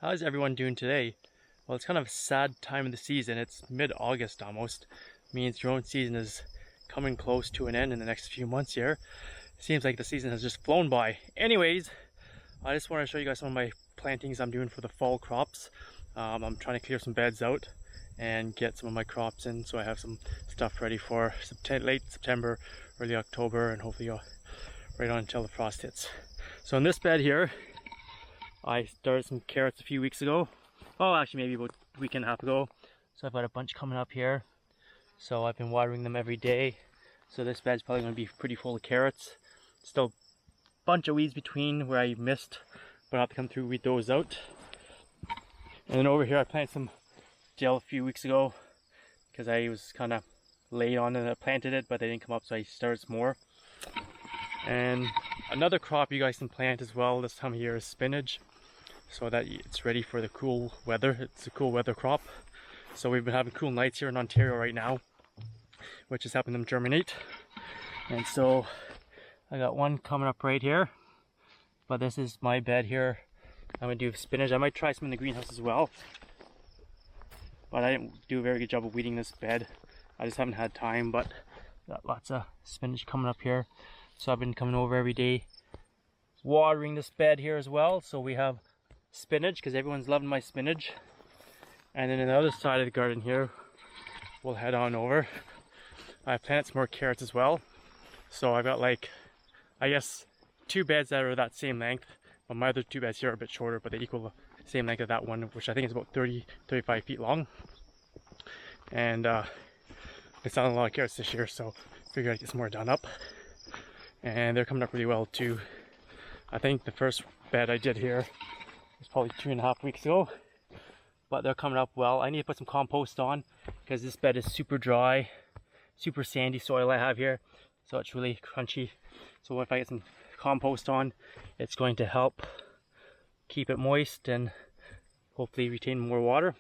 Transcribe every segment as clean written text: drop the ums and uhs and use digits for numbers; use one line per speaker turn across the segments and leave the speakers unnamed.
How's everyone doing today? Well, it's kind of a sad time of the season. It's mid-August almost. Means drone season is coming close to an end in the next few months here. Seems like the season has just flown by. Anyways, I just want to show you guys some of my plantings I'm doing for the fall crops. I'm trying to clear some beds out and get some of my crops in, so I have some stuff ready for late September, early October, and hopefully right on until the frost hits. So in this bed here, I started some carrots a few weeks ago. Oh, actually maybe about a week and a half ago. So I've got a bunch coming up here. So I've been watering them every day. So this bed's probably going to be pretty full of carrots. Still a bunch of weeds between where I missed, but I'll have to come through and weed those out. And then over here I planted some dill a few weeks ago because I was kind of late on it. I planted it, but they didn't come up, so I started some more. And another crop you guys can plant as well this time of year is spinach, so that it's ready for the cool weather. It's a cool weather crop. So we've been having cool nights here in Ontario right now, which is helping them germinate. And so I got one coming up right here, but this is my bed here. I'm gonna do spinach. I might try some in the greenhouse as well, but I didn't do a very good job of weeding this bed. I just haven't had time, but got lots of spinach coming up here. So I've been coming over every day, watering this bed here as well. So we have spinach, because everyone's loving my spinach. And then on the other side of the garden here, we'll head on over. I planted some more carrots as well. So I've got like, I guess, two beds that are that same length. But my other two beds here are a bit shorter, but they equal the same length of that one, which I think is about 35 feet long. And it's not a lot of carrots this year, so I figured I'd get some more done up. And they're coming up really well too. I think the first bed I did here was probably 2.5 weeks ago, but they're coming up well. I need to put some compost on because this bed is super dry, super sandy soil I have here, so it's really crunchy. So if I get some compost on, it's going to help keep it moist and hopefully retain more water.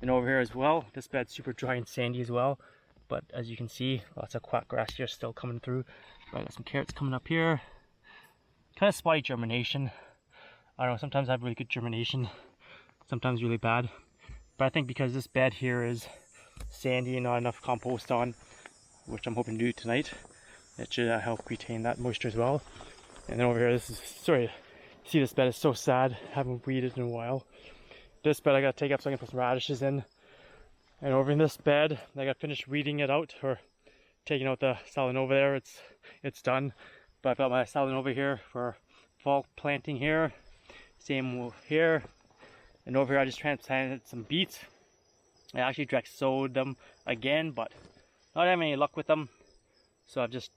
And over here as well, this bed's super dry and sandy as well, but as you can see, lots of quack grass here still coming through. I got some carrots coming up here. Kind of spotty germination. I don't know, sometimes I have really good germination, sometimes really bad. But I think because this bed here is sandy and not enough compost on, which I'm hoping to do tonight, it should help retain that moisture as well. And then over here, this is, sorry, see this bed is so sad, haven't weeded in a while. This bed I gotta take up so I can put some radishes in. And over in this bed, I got finished weeding it out, or taking out the Salanova there. It's done. But I've got my Salanova here for fall planting here. Same here. And over here I just transplanted some beets. I actually direct sowed them again, but not having any luck with them. So I've just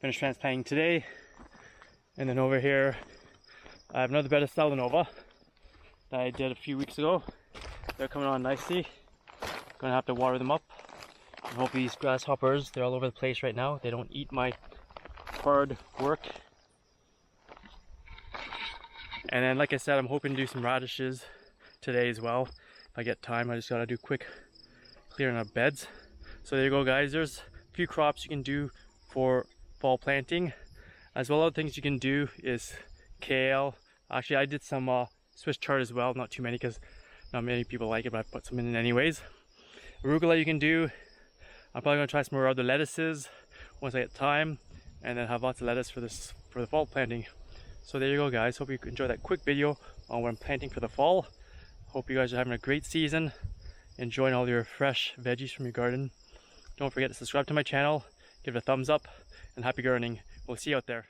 finished transplanting today. And then over here I have another bed of Salanova that I did a few weeks ago. They're coming on nicely. Gonna have to water them up. And hopefully these grasshoppers, they're all over the place right now. They don't eat my hard work. And then like I said, I'm hoping to do some radishes today as well. If I get time, I just gotta do quick clearing of beds. So there you go guys, there's a few crops you can do for fall planting. As well, other things you can do is kale. Actually I did some Swiss chard as well, not too many because not many people like it, but I put some in anyways. Arugula you can do. I'm probably going to try some more other lettuces once I get time, and then have lots of lettuce for the fall planting. So there you go guys, hope you enjoyed that quick video on what I'm planting for the fall. Hope you guys are having a great season, enjoying all your fresh veggies from your garden. Don't forget to subscribe to my channel, give it a thumbs up, and happy gardening. We'll see you out there.